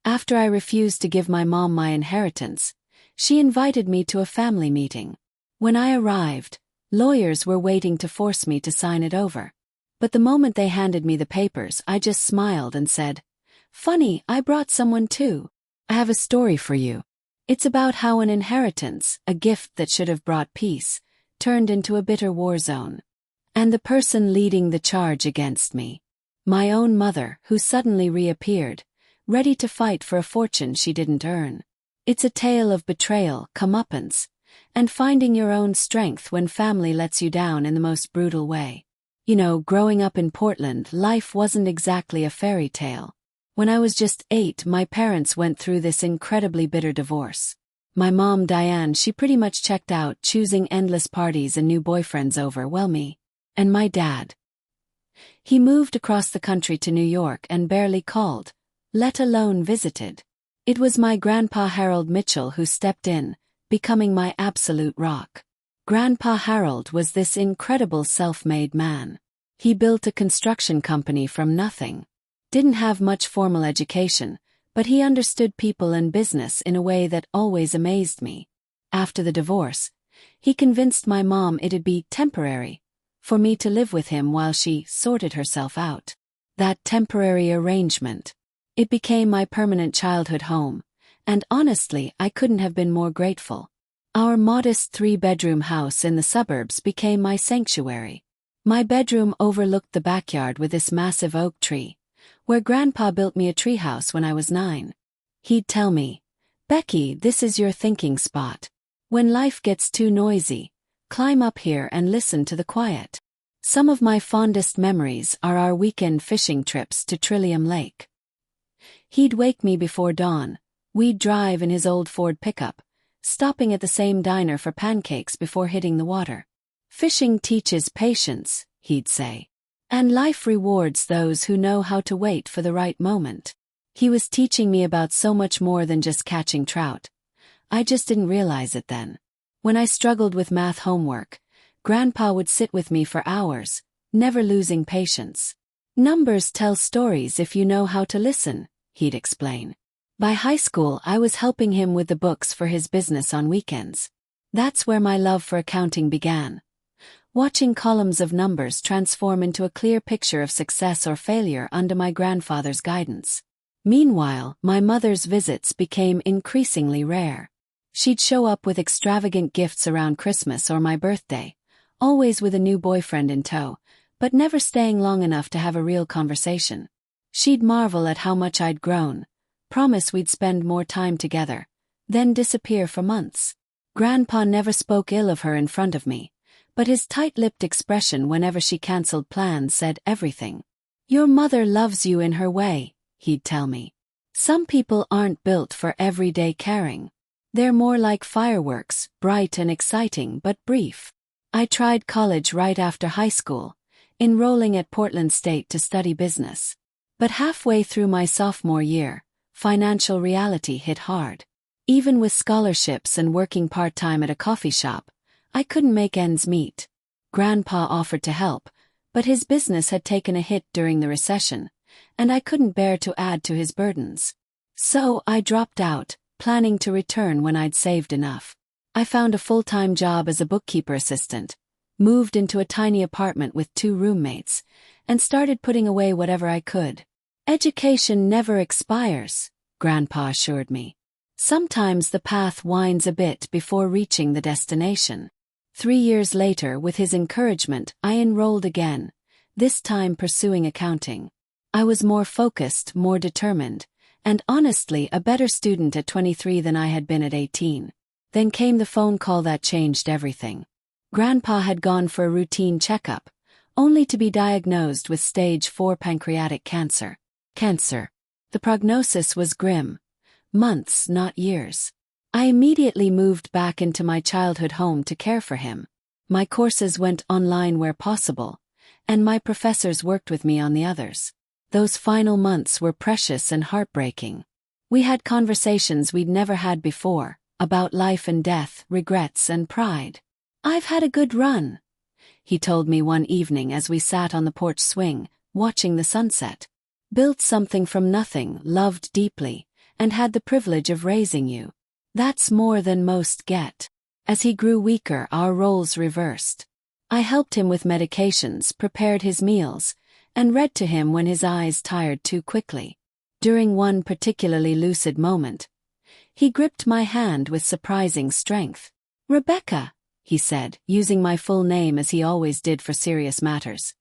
After I refused to give my mom my inheritance, she invited me to a family meeting. When I arrived, lawyers were waiting to force me to sign it over. But the moment they handed me the papers, I just smiled and said, "Funny, I brought someone too. I have a story for you. It's about how an inheritance, a gift that should have brought peace, turned into a bitter war zone. And the person leading the charge against me, my own mother, who suddenly reappeared, ready to fight for a fortune she didn't earn. It's a tale of betrayal, comeuppance, and finding your own strength when family lets you down in the most brutal way. You know, growing up in Portland, life wasn't exactly a fairy tale. When I was just 8, my parents went through this incredibly bitter divorce. My mom, Diane, she pretty much checked out, choosing endless parties and new boyfriends over, well, me. And my dad. He moved across the country to New York and barely called, let alone visited. It was my grandpa Harold Mitchell who stepped in, becoming my absolute rock. Grandpa Harold was this incredible self-made man. He built a construction company from nothing. Didn't have much formal education, but he understood people and business in a way that always amazed me. After the divorce, he convinced my mom it'd be temporary for me to live with him while she sorted herself out. That temporary arrangement. It became my permanent childhood home, and honestly, I couldn't have been more grateful. Our modest 3-bedroom house in the suburbs became my sanctuary. My bedroom overlooked the backyard with this massive oak tree, where Grandpa built me a treehouse when I was 9. He'd tell me, "Becky, this is your thinking spot. When life gets too noisy, climb up here and listen to the quiet." Some of my fondest memories are our weekend fishing trips to Trillium Lake. He'd wake me before dawn. We'd drive in his old Ford pickup, stopping at the same diner for pancakes before hitting the water. "Fishing teaches patience," he'd say. "And life rewards those who know how to wait for the right moment." He was teaching me about so much more than just catching trout. I just didn't realize it then. When I struggled with math homework, Grandpa would sit with me for hours, never losing patience. "Numbers tell stories if you know how to listen," he'd explain. By high school, I was helping him with the books for his business on weekends. That's where my love for accounting began. Watching columns of numbers transform into a clear picture of success or failure under my grandfather's guidance. Meanwhile, my mother's visits became increasingly rare. She'd show up with extravagant gifts around Christmas or my birthday, always with a new boyfriend in tow, but never staying long enough to have a real conversation. She'd marvel at how much I'd grown, promise we'd spend more time together, then disappear for months. Grandpa never spoke ill of her in front of me, but his tight-lipped expression whenever she canceled plans said everything. "Your mother loves you in her way," he'd tell me. "Some people aren't built for everyday caring. They're more like fireworks, bright and exciting but brief." I tried college right after high school, enrolling at Portland State to study business. But halfway through my sophomore year, financial reality hit hard. Even with scholarships and working part-time at a coffee shop, I couldn't make ends meet. Grandpa offered to help, but his business had taken a hit during the recession, and I couldn't bear to add to his burdens. So I dropped out, planning to return when I'd saved enough. I found a full-time job as a bookkeeper assistant, moved into a tiny apartment with 2 roommates, and started putting away whatever I could. "Education never expires," Grandpa assured me. "Sometimes the path winds a bit before reaching the destination." 3 years later, with his encouragement, I enrolled again, this time pursuing accounting. I was more focused, more determined, and honestly a better student at 23 than I had been at 18. Then came the phone call that changed everything. Grandpa had gone for a routine checkup, only to be diagnosed with stage 4 pancreatic cancer. The prognosis was grim. Months, not years. I immediately moved back into my childhood home to care for him. My courses went online where possible, and my professors worked with me on the others. Those final months were precious and heartbreaking. We had conversations we'd never had before, about life and death, regrets and pride. "I've had a good run," he told me one evening as we sat on the porch swing, watching the sunset. "Built something from nothing, loved deeply, and had the privilege of raising you. That's more than most get." As he grew weaker, our roles reversed. I helped him with medications, prepared his meals, and read to him when his eyes tired too quickly. During one particularly lucid moment, he gripped my hand with surprising strength. "Rebecca," he said, using my full name as he always did for serious matters,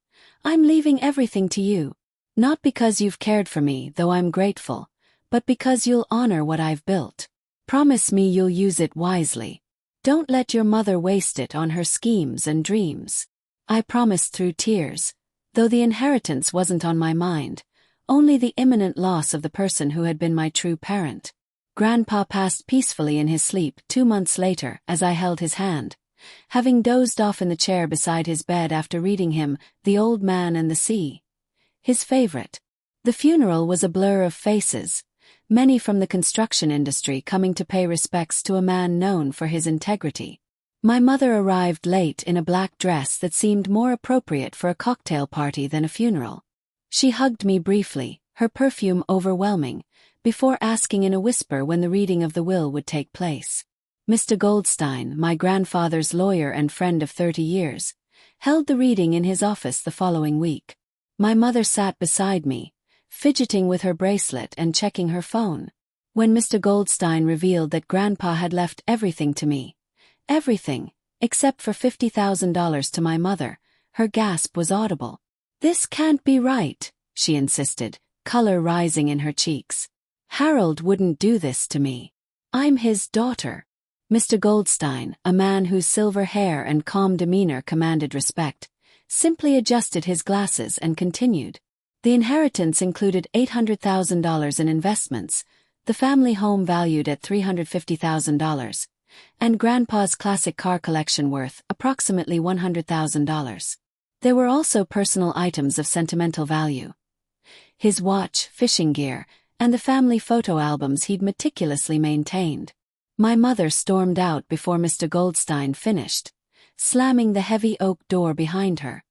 "I'm leaving everything to you. Not because you've cared for me, though I'm grateful, but because you'll honor what I've built. Promise me you'll use it wisely. Don't let your mother waste it on her schemes and dreams." I promised through tears, though the inheritance wasn't on my mind, only the imminent loss of the person who had been my true parent. Grandpa passed peacefully in his sleep 2 months later as I held his hand, having dozed off in the chair beside his bed after reading him The Old Man and the Sea, his favorite. The funeral was a blur of faces, many from the construction industry coming to pay respects to a man known for his integrity. My mother arrived late in a black dress that seemed more appropriate for a cocktail party than a funeral. She hugged me briefly, her perfume overwhelming, before asking in a whisper when the reading of the will would take place. Mr. Goldstein, my grandfather's lawyer and friend of 30 years, held the reading in his office the following week. My mother sat beside me, fidgeting with her bracelet and checking her phone. When Mr. Goldstein revealed that Grandpa had left everything to me, everything, except for $50,000 to my mother, her gasp was audible. "This can't be right," she insisted, color rising in her cheeks. "Harold wouldn't do this to me. I'm his daughter." Mr. Goldstein, a man whose silver hair and calm demeanor commanded respect, simply adjusted his glasses and continued. The inheritance included $800,000 in investments, the family home valued at $350,000, and Grandpa's classic car collection worth approximately $100,000. There were also personal items of sentimental value: his watch, fishing gear, and the family photo albums he'd meticulously maintained. My mother stormed out before Mr. Goldstein finished, slamming the heavy oak door behind her.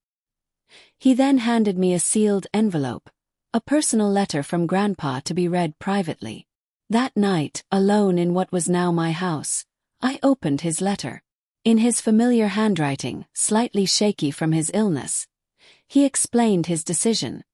He then handed me a sealed envelope, a personal letter from Grandpa to be read privately. That night, alone in what was now my house, I opened his letter. In his familiar handwriting, slightly shaky from his illness, he explained his decision.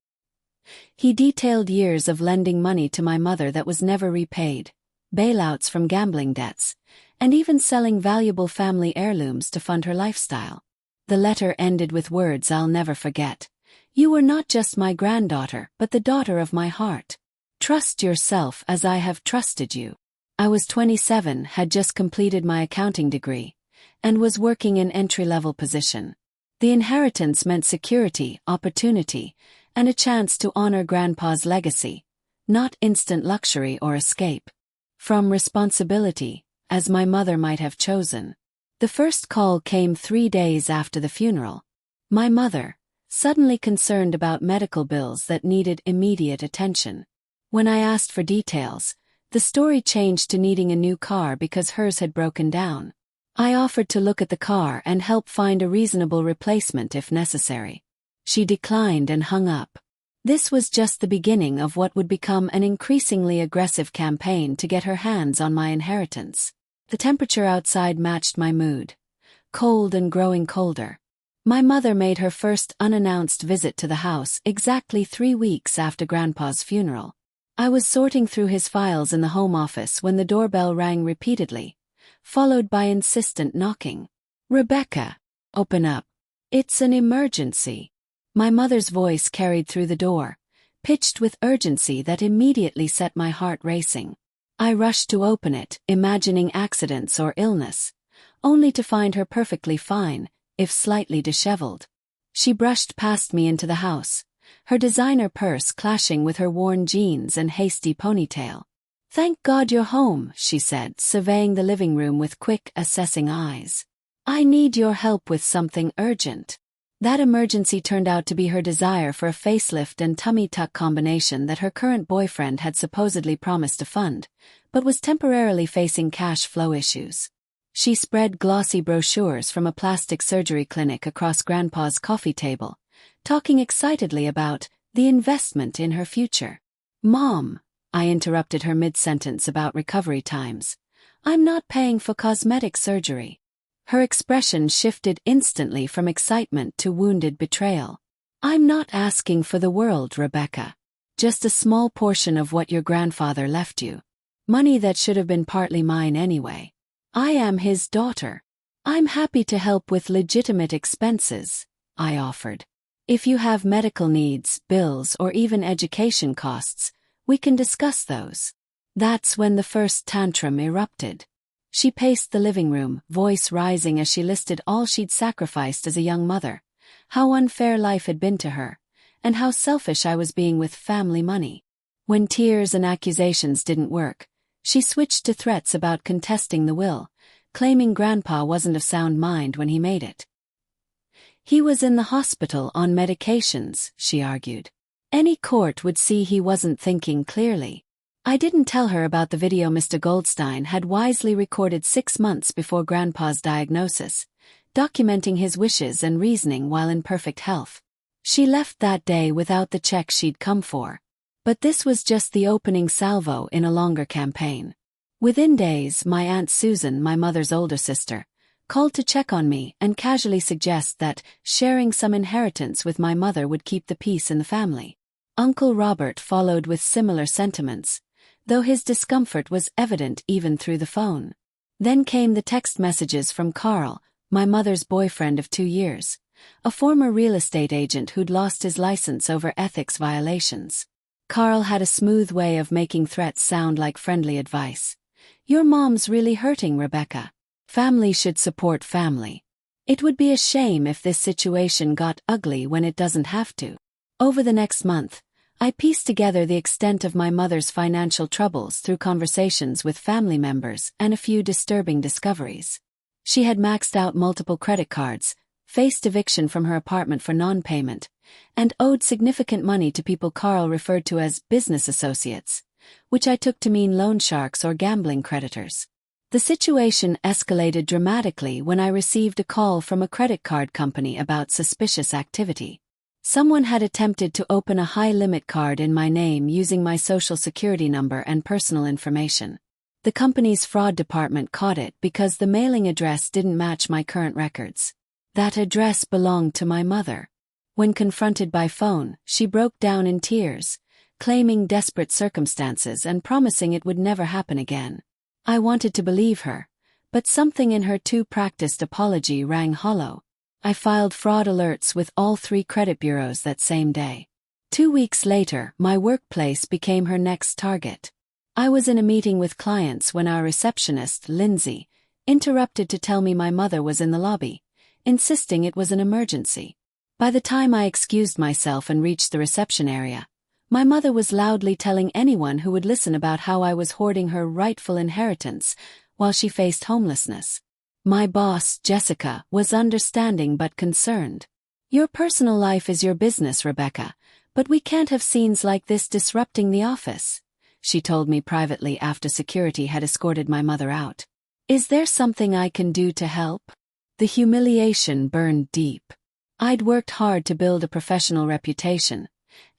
He detailed years of lending money to my mother that was never repaid, bailouts from gambling debts, and even selling valuable family heirlooms to fund her lifestyle. The letter ended with words I'll never forget. "You were not just my granddaughter, but the daughter of my heart. Trust yourself as I have trusted you." I was 27, had just completed my accounting degree, and was working in entry-level position. The inheritance meant security, opportunity, and a chance to honor Grandpa's legacy, not instant luxury or escape from responsibility, as my mother might have chosen. The first call came 3 days after the funeral. My mother, suddenly concerned about medical bills that needed immediate attention. When I asked for details, the story changed to needing a new car because hers had broken down. I offered to look at the car and help find a reasonable replacement if necessary. She declined and hung up. This was just the beginning of what would become an increasingly aggressive campaign to get her hands on my inheritance. The temperature outside matched my mood, cold and growing colder. My mother made her first unannounced visit to the house exactly 3 weeks after Grandpa's funeral. I was sorting through his files in the home office when the doorbell rang repeatedly, followed by insistent knocking. "Rebecca, open up. It's an emergency." My mother's voice carried through the door, pitched with urgency that immediately set my heart racing. I rushed to open it, imagining accidents or illness, only to find her perfectly fine, if slightly disheveled. She brushed past me into the house, her designer purse clashing with her worn jeans and hasty ponytail. "Thank God you're home," she said, surveying the living room with quick, assessing eyes. "I need your help with something urgent." That emergency turned out to be her desire for a facelift and tummy tuck combination that her current boyfriend had supposedly promised to fund, but was temporarily facing cash flow issues. She spread glossy brochures from a plastic surgery clinic across Grandpa's coffee table, talking excitedly about the investment in her future. "Mom," I interrupted her mid-sentence about recovery times. I'm not paying for cosmetic surgery. Her expression shifted instantly from excitement to wounded betrayal. I'm not asking for the world, Rebecca. Just a small portion of what your grandfather left you. Money that should have been partly mine anyway. I am his daughter. I'm happy to help with legitimate expenses, I offered. If you have medical needs, bills, or even education costs, we can discuss those. That's when the first tantrum erupted. She paced the living room, voice rising as she listed all she'd sacrificed as a young mother, how unfair life had been to her, and how selfish I was being with family money. When tears and accusations didn't work, she switched to threats about contesting the will, claiming Grandpa wasn't of sound mind when he made it. He was in the hospital on medications, she argued. Any court would see he wasn't thinking clearly. I didn't tell her about the video Mr. Goldstein had wisely recorded 6 months before Grandpa's diagnosis, documenting his wishes and reasoning while in perfect health. She left that day without the check she'd come for. But this was just the opening salvo in a longer campaign. Within days, my Aunt Susan, my mother's older sister, called to check on me and casually suggest that sharing some inheritance with my mother would keep the peace in the family. Uncle Robert followed with similar sentiments, though his discomfort was evident even through the phone. Then came the text messages from Carl, my mother's boyfriend of 2 years, a former real estate agent who'd lost his license over ethics violations. Carl had a smooth way of making threats sound like friendly advice. Your mom's really hurting, Rebecca. Family should support family. It would be a shame if this situation got ugly when it doesn't have to. Over the next month, I pieced together the extent of my mother's financial troubles through conversations with family members and a few disturbing discoveries. She had maxed out multiple credit cards, faced eviction from her apartment for non-payment, and owed significant money to people Carl referred to as business associates, which I took to mean loan sharks or gambling creditors. The situation escalated dramatically when I received a call from a credit card company about suspicious activity. Someone had attempted to open a high-limit card in my name using my social security number and personal information. The company's fraud department caught it because the mailing address didn't match my current records. That address belonged to my mother. When confronted by phone, she broke down in tears, claiming desperate circumstances and promising it would never happen again. I wanted to believe her, but something in her too-practiced apology rang hollow. I filed fraud alerts with all 3 credit bureaus that same day. 2 weeks later, my workplace became her next target. I was in a meeting with clients when our receptionist, Lindsay, interrupted to tell me my mother was in the lobby, insisting it was an emergency. By the time I excused myself and reached the reception area, my mother was loudly telling anyone who would listen about how I was hoarding her rightful inheritance while she faced homelessness. My boss, Jessica, was understanding but concerned. Your personal life is your business, Rebecca, but we can't have scenes like this disrupting the office, she told me privately after security had escorted my mother out. Is there something I can do to help? The humiliation burned deep. I'd worked hard to build a professional reputation,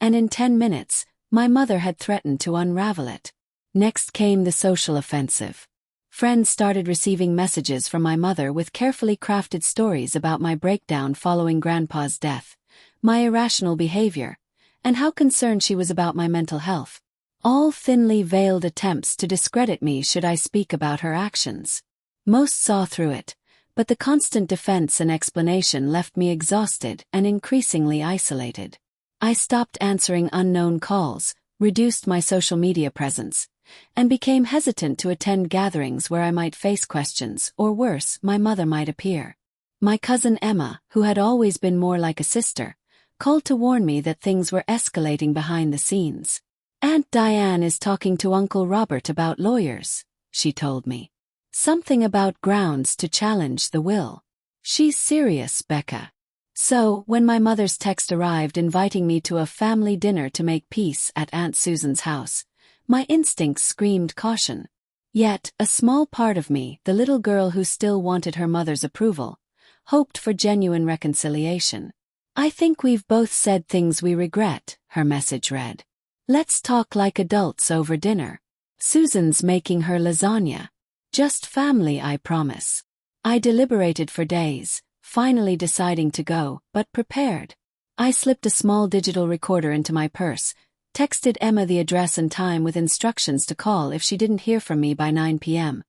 and in 10 minutes, my mother had threatened to unravel it. Next came the social offensive. Friends started receiving messages from my mother with carefully crafted stories about my breakdown following Grandpa's death, my irrational behavior, and how concerned she was about my mental health. All thinly veiled attempts to discredit me should I speak about her actions. Most saw through it, but the constant defense and explanation left me exhausted and increasingly isolated. I stopped answering unknown calls, reduced my social media presence, and became hesitant to attend gatherings where I might face questions, or worse, my mother might appear. My cousin Emma, who had always been more like a sister, called to warn me that things were escalating behind the scenes. Aunt Diane is talking to Uncle Robert about lawyers, she told me. Something about grounds to challenge the will. She's serious, Becca. So, when my mother's text arrived inviting me to a family dinner to make peace at Aunt Susan's house, my instincts screamed caution. Yet, a small part of me, the little girl who still wanted her mother's approval, hoped for genuine reconciliation. I think we've both said things we regret, her message read. Let's talk like adults over dinner. Susan's making her lasagna. Just family, I promise. I deliberated for days, finally deciding to go, but prepared. I slipped a small digital recorder into my purse, texted Emma the address and time with instructions to call if she didn't hear from me by 9 p.m.,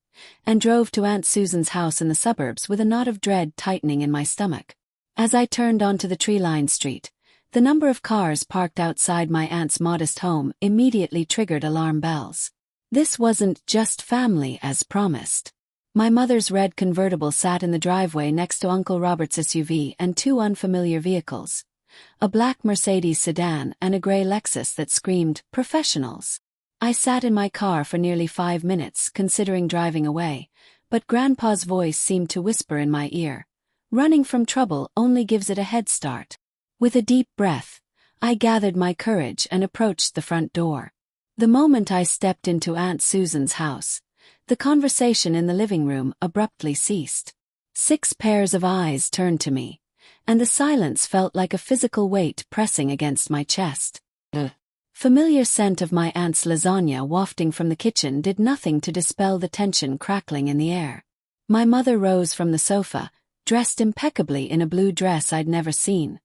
and drove to Aunt Susan's house in the suburbs with a knot of dread tightening in my stomach. As I turned onto the tree-lined street, the number of cars parked outside my aunt's modest home immediately triggered alarm bells. This wasn't just family as promised. My mother's red convertible sat in the driveway next to Uncle Robert's SUV and two unfamiliar vehicles. A black Mercedes sedan and a gray Lexus that screamed, "Professionals." I sat in my car for nearly 5 minutes considering driving away, but Grandpa's voice seemed to whisper in my ear, "Running from trouble only gives it a head start." With a deep breath, I gathered my courage and approached the front door. The moment I stepped into Aunt Susan's house, the conversation in the living room abruptly ceased. 6 pairs of eyes turned to me, and the silence felt like a physical weight pressing against my chest. The familiar scent of my aunt's lasagna wafting from the kitchen did nothing to dispel the tension crackling in the air. My mother rose from the sofa, dressed impeccably in a blue dress I'd never seen,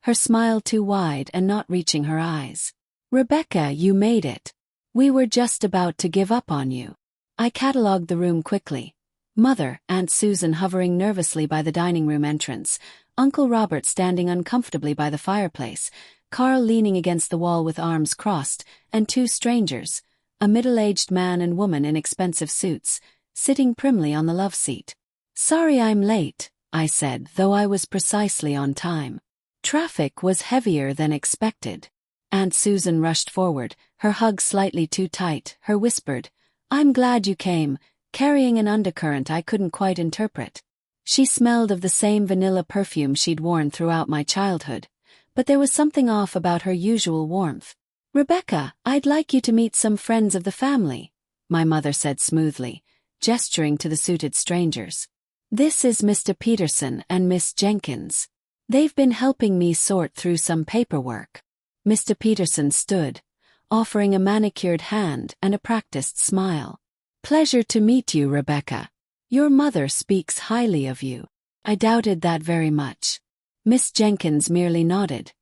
her smile too wide and not reaching her eyes. "Rebecca, you made it. We were just about to give up on you." I catalogued the room quickly. Mother, Aunt Susan hovering nervously by the dining room entrance, Uncle Robert standing uncomfortably by the fireplace, Carl leaning against the wall with arms crossed, and 2 strangers, a middle-aged man and woman in expensive suits, sitting primly on the love seat. "Sorry I'm late," I said, though I was precisely on time. Traffic was heavier than expected. Aunt Susan rushed forward, her hug slightly too tight, her whispered, "I'm glad you came," carrying an undercurrent I couldn't quite interpret. She smelled of the same vanilla perfume she'd worn throughout my childhood, but there was something off about her usual warmth. "Rebecca, I'd like you to meet some friends of the family," my mother said smoothly, gesturing to the suited strangers. "This is Mr. Peterson and Miss Jenkins. They've been helping me sort through some paperwork." Mr. Peterson stood, offering a manicured hand and a practiced smile. "Pleasure to meet you, Rebecca. Your mother speaks highly of you." I doubted that very much. Miss Jenkins merely nodded,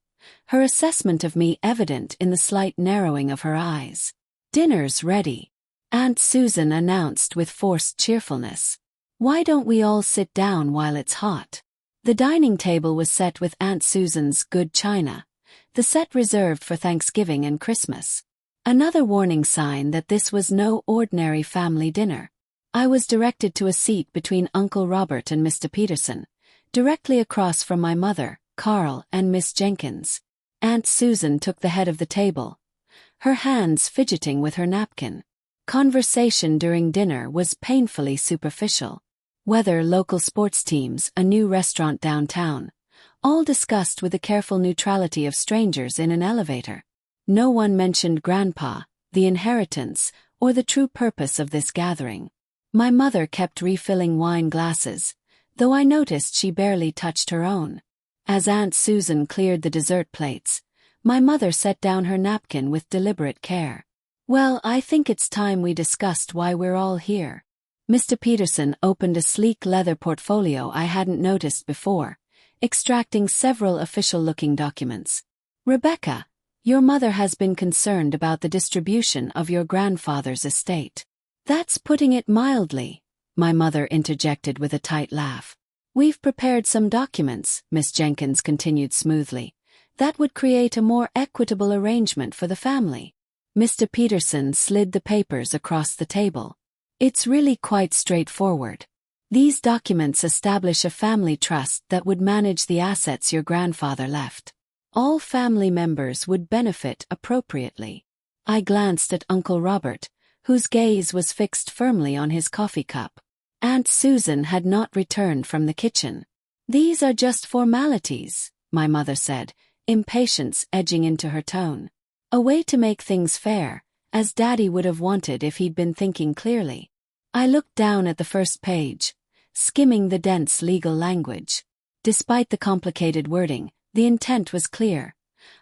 her assessment of me evident in the slight narrowing of her eyes. "Dinner's ready," Aunt Susan announced with forced cheerfulness. "Why don't we all sit down while it's hot?" The dining table was set with Aunt Susan's good china, the set reserved for Thanksgiving and Christmas. Another warning sign that this was no ordinary family dinner. I was directed to a seat between Uncle Robert and Mr. Peterson, directly across from my mother, Carl, and Miss Jenkins. Aunt Susan took the head of the table, her hands fidgeting with her napkin. Conversation during dinner was painfully superficial. Weather, local sports teams, a new restaurant downtown, all discussed with the careful neutrality of strangers in an elevator. No one mentioned Grandpa, the inheritance, or the true purpose of this gathering. My mother kept refilling wine glasses, though I noticed she barely touched her own. As Aunt Susan cleared the dessert plates, my mother set down her napkin with deliberate care. "Well, I think it's time we discussed why we're all here." Mr. Peterson opened a sleek leather portfolio I hadn't noticed before, extracting several official-looking documents. "Rebecca, your mother has been concerned about the distribution of your grandfather's estate." "That's putting it mildly," my mother interjected with a tight laugh. "We've prepared some documents," Miss Jenkins continued smoothly, "that would create a more equitable arrangement for the family." Mr. Peterson slid the papers across the table. "It's really quite straightforward. These documents establish a family trust that would manage the assets your grandfather left. All family members would benefit appropriately." I glanced at Uncle Robert, whose gaze was fixed firmly on his coffee cup. Aunt Susan had not returned from the kitchen. "These are just formalities," my mother said, impatience edging into her tone. "A way to make things fair, as Daddy would have wanted if he'd been thinking clearly." I looked down at the first page, skimming the dense legal language. Despite the complicated wording, the intent was clear.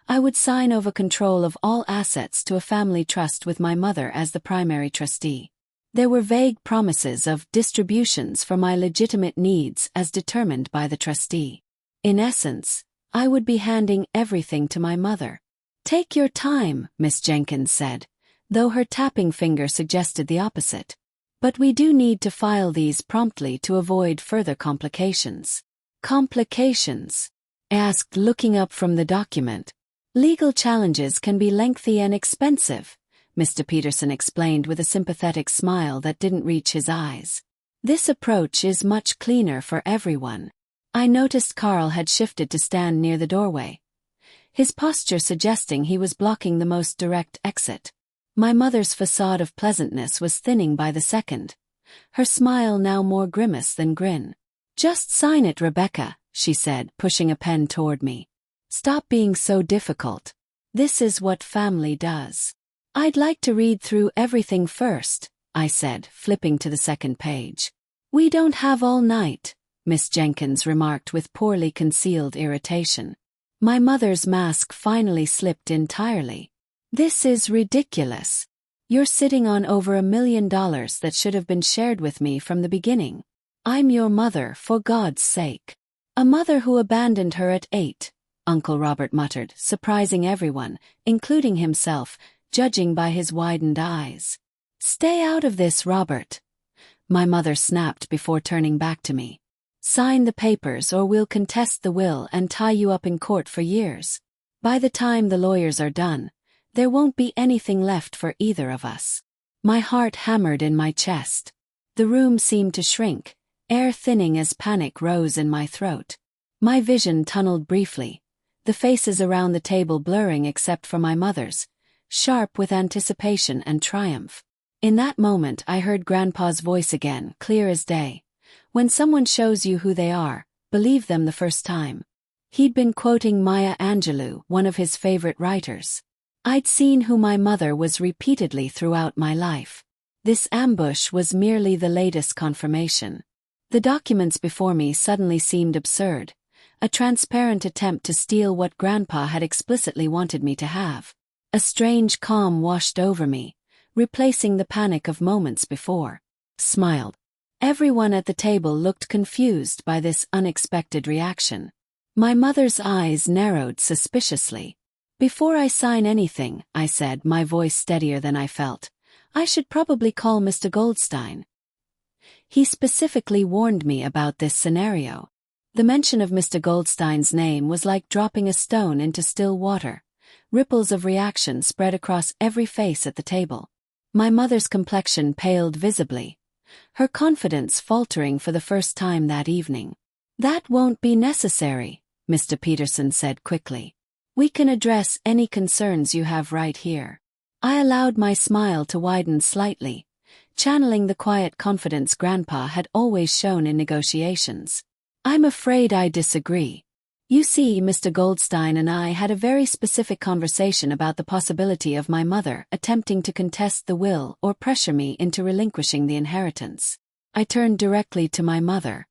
I would sign over control of all assets to a family trust with my mother as the primary trustee. There were vague promises of distributions for my legitimate needs as determined by the trustee. In essence, I would be handing everything to my mother. "Take your time," Miss Jenkins said, though her tapping finger suggested the opposite. "But we do need to file these promptly to avoid further complications." "Complications?" I asked, looking up from the document. "Legal challenges can be lengthy and expensive," Mr. Peterson explained with a sympathetic smile that didn't reach his eyes. "This approach is much cleaner for everyone." I noticed Carl had shifted to stand near the doorway, his posture suggesting he was blocking the most direct exit. My mother's facade of pleasantness was thinning by the second, her smile now more grimace than grin. "Just sign it, Rebecca," she said, pushing a pen toward me. "Stop being so difficult. This is what family does." "I'd like to read through everything first," I said, flipping to the second page. "We don't have all night," Miss Jenkins remarked with poorly concealed irritation. My mother's mask finally slipped entirely. "This is ridiculous. You're sitting on over $1 million that should have been shared with me from the beginning. I'm your mother, for God's sake." "A mother who abandoned her at 8, Uncle Robert muttered, surprising everyone, including himself, judging by his widened eyes. "Stay out of this, Robert," my mother snapped before turning back to me. "Sign the papers or we'll contest the will and tie you up in court for years. By the time the lawyers are done, there won't be anything left for either of us." My heart hammered in my chest. The room seemed to shrink, air thinning as panic rose in my throat. My vision tunneled briefly, the faces around the table blurring except for my mother's, sharp with anticipation and triumph. In that moment I heard Grandpa's voice again, clear as day. "When someone shows you who they are, believe them the first time." He'd been quoting Maya Angelou, one of his favorite writers. I'd seen who my mother was repeatedly throughout my life. This ambush was merely the latest confirmation. The documents before me suddenly seemed absurd, a transparent attempt to steal what Grandpa had explicitly wanted me to have. A strange calm washed over me, replacing the panic of moments before. Smiled. Everyone at the table looked confused by this unexpected reaction. My mother's eyes narrowed suspiciously. "Before I sign anything," I said, my voice steadier than I felt, "I should probably call Mr. Goldstein. He specifically warned me about this scenario." The mention of Mr. Goldstein's name was like dropping a stone into still water. Ripples of reaction spread across every face at the table. My mother's complexion paled visibly, her confidence faltering for the first time that evening. "That won't be necessary," Mr. Peterson said quickly. "We can address any concerns you have right here." I allowed my smile to widen slightly, channeling the quiet confidence Grandpa had always shown in negotiations. "I'm afraid I disagree. You see, Mr. Goldstein and I had a very specific conversation about the possibility of my mother attempting to contest the will or pressure me into relinquishing the inheritance." I turned directly to my mother.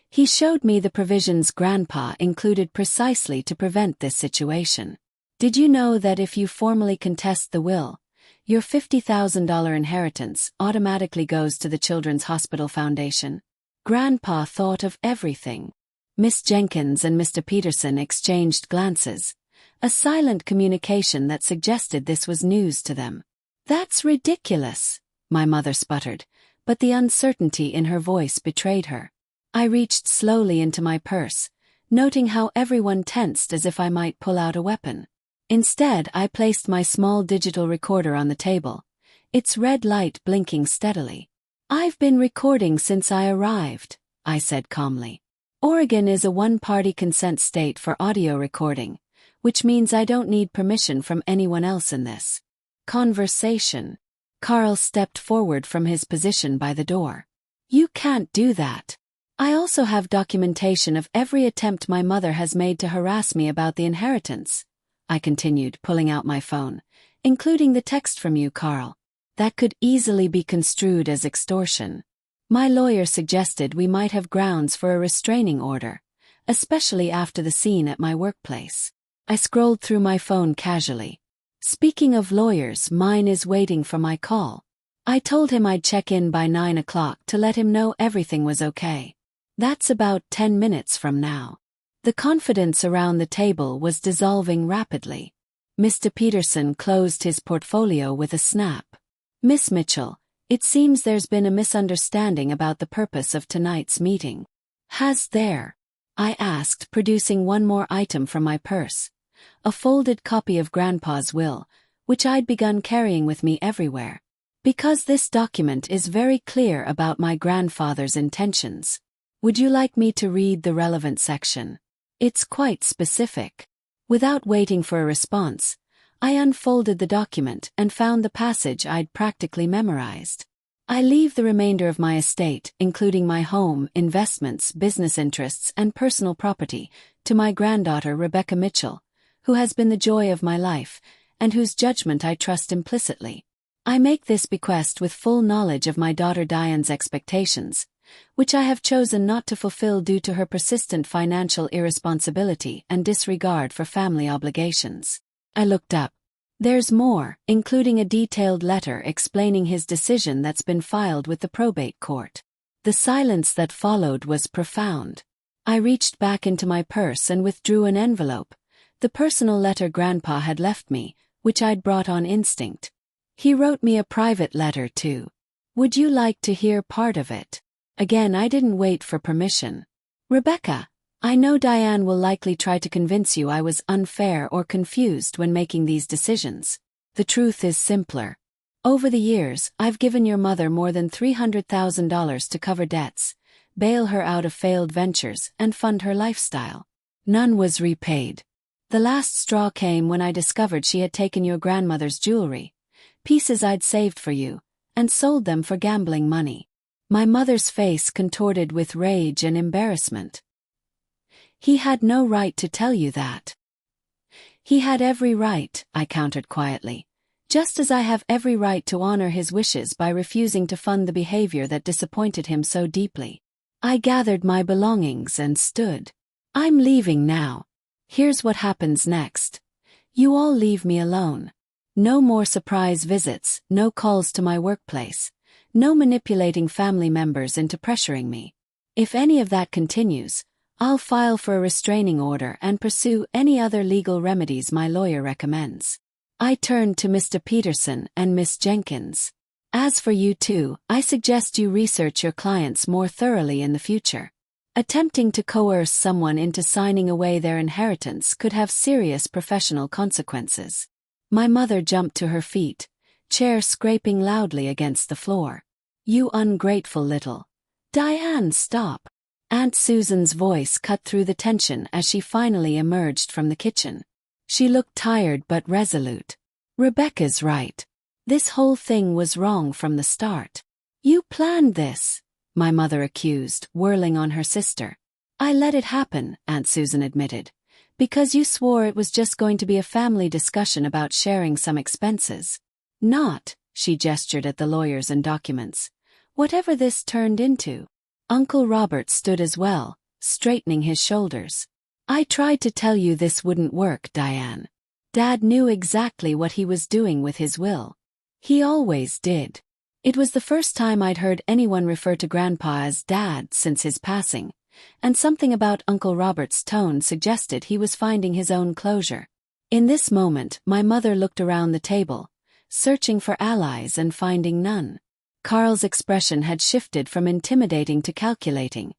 "He showed me the provisions Grandpa included precisely to prevent this situation. Did you know that if you formally contest the will, your $50,000 inheritance automatically goes to the Children's Hospital Foundation?" Grandpa thought of everything. Miss Jenkins and Mr. Peterson exchanged glances, a silent communication that suggested this was news to them. "That's ridiculous," my mother sputtered, but the uncertainty in her voice betrayed her. I reached slowly into my purse, noting how everyone tensed as if I might pull out a weapon. Instead, I placed my small digital recorder on the table, its red light blinking steadily. "I've been recording since I arrived," I said calmly. "Oregon is a one-party consent state for audio recording, which means I don't need permission from anyone else in this conversation." Carl stepped forward from his position by the door. "You can't do that. I also have documentation of every attempt my mother has made to harass me about the inheritance," I continued, pulling out my phone, "including the text from you, Carl. That could easily be construed as extortion. My lawyer suggested we might have grounds for a restraining order, especially after the scene at my workplace." I scrolled through my phone casually. Speaking of lawyers, mine is waiting for my call. I told him I'd check in by 9 o'clock to let him know everything was okay. That's about 10 minutes from now. The confidence around the table was dissolving rapidly. Mr. Peterson closed his portfolio with a snap. Miss Mitchell, it seems there's been a misunderstanding about the purpose of tonight's meeting. Has there? I asked, producing one more item from my purse. A folded copy of Grandpa's will, which I'd begun carrying with me everywhere. Because this document is very clear about my grandfather's intentions. Would you like me to read the relevant section? It's quite specific. Without waiting for a response, I unfolded the document and found the passage I'd practically memorized. I leave the remainder of my estate, including my home, investments, business interests, and personal property, to my granddaughter Rebecca Mitchell, who has been the joy of my life, and whose judgment I trust implicitly. I make this bequest with full knowledge of my daughter Diane's expectations, which I have chosen not to fulfill due to her persistent financial irresponsibility and disregard for family obligations. I looked up. There's more, including a detailed letter explaining his decision that's been filed with the probate court. The silence that followed was profound. I reached back into my purse and withdrew an envelope, the personal letter Grandpa had left me, which I'd brought on instinct. He wrote me a private letter too. Would you like to hear part of it? Again, I didn't wait for permission. Rebecca, I know Diane will likely try to convince you I was unfair or confused when making these decisions. The truth is simpler. Over the years, I've given your mother more than $300,000 to cover debts, bail her out of failed ventures, and fund her lifestyle. None was repaid. The last straw came when I discovered she had taken your grandmother's jewelry, pieces I'd saved for you, and sold them for gambling money. My mother's face contorted with rage and embarrassment. He had no right to tell you that. He had every right, I countered quietly, just as I have every right to honor his wishes by refusing to fund the behavior that disappointed him so deeply. I gathered my belongings and stood. I'm leaving now. Here's what happens next. You all leave me alone. No more surprise visits, no calls to my workplace. No manipulating family members into pressuring me. If any of that continues, I'll file for a restraining order and pursue any other legal remedies my lawyer recommends. I turned to Mr. Peterson and Miss Jenkins. As for you two, I suggest you research your clients more thoroughly in the future. Attempting to coerce someone into signing away their inheritance could have serious professional consequences. My mother jumped to her feet, chair scraping loudly against the floor. You ungrateful little. Diane, stop. Aunt Susan's voice cut through the tension as she finally emerged from the kitchen. She looked tired but resolute. Rebecca's right. This whole thing was wrong from the start. You planned this, my mother accused, whirling on her sister. I let it happen, Aunt Susan admitted, because you swore it was just going to be a family discussion about sharing some expenses. Not, she gestured at the lawyers and documents. Whatever this turned into. Uncle Robert stood as well, straightening his shoulders. I tried to tell you this wouldn't work, Diane. Dad knew exactly what he was doing with his will. He always did. It was the first time I'd heard anyone refer to Grandpa as Dad since his passing, and something about Uncle Robert's tone suggested he was finding his own closure. In this moment, my mother looked around the table, searching for allies and finding none. Carl's expression had shifted from intimidating to calculating,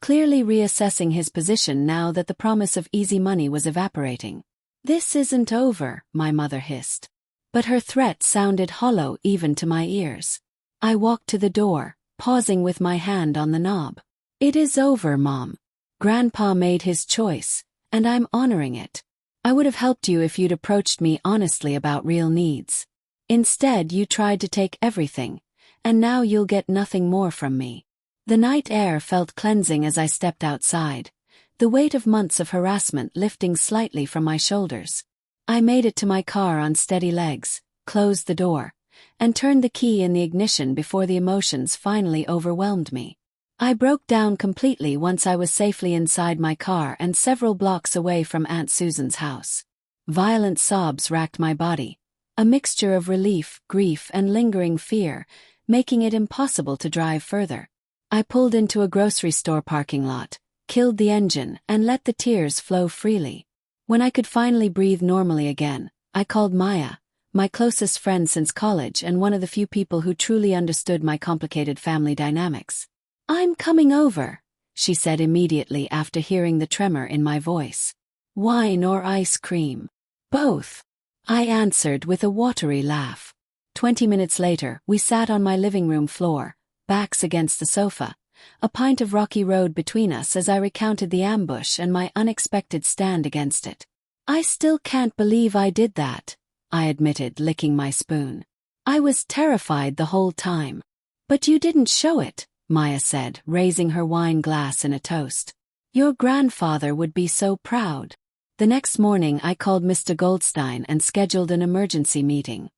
clearly reassessing his position now that the promise of easy money was evaporating. This isn't over, my mother hissed. But her threat sounded hollow even to my ears. I walked to the door, pausing with my hand on the knob. It is over, Mom. Grandpa made his choice, and I'm honoring it. I would have helped you if you'd approached me honestly about real needs. Instead, you tried to take everything, and now you'll get nothing more from me. The night air felt cleansing as I stepped outside, the weight of months of harassment lifting slightly from my shoulders. I made it to my car on steady legs, closed the door, and turned the key in the ignition before the emotions finally overwhelmed me. I broke down completely once I was safely inside my car and several blocks away from Aunt Susan's house. Violent sobs racked my body, a mixture of relief, grief, and lingering fear, making it impossible to drive further. I pulled into a grocery store parking lot, killed the engine, and let the tears flow freely. When I could finally breathe normally again, I called Maya, my closest friend since college and one of the few people who truly understood my complicated family dynamics. "I'm coming over," she said immediately after hearing the tremor in my voice. "Wine or ice cream?" "Both," I answered with a watery laugh. 20 minutes later, we sat on my living room floor, backs against the sofa, a pint of rocky road between us as I recounted the ambush and my unexpected stand against it. "I still can't believe I did that," I admitted, licking my spoon. "I was terrified the whole time." "But you didn't show it," Maya said, raising her wine glass in a toast. "Your grandfather would be so proud." The next morning I called Mr. Goldstein and scheduled an emergency meeting.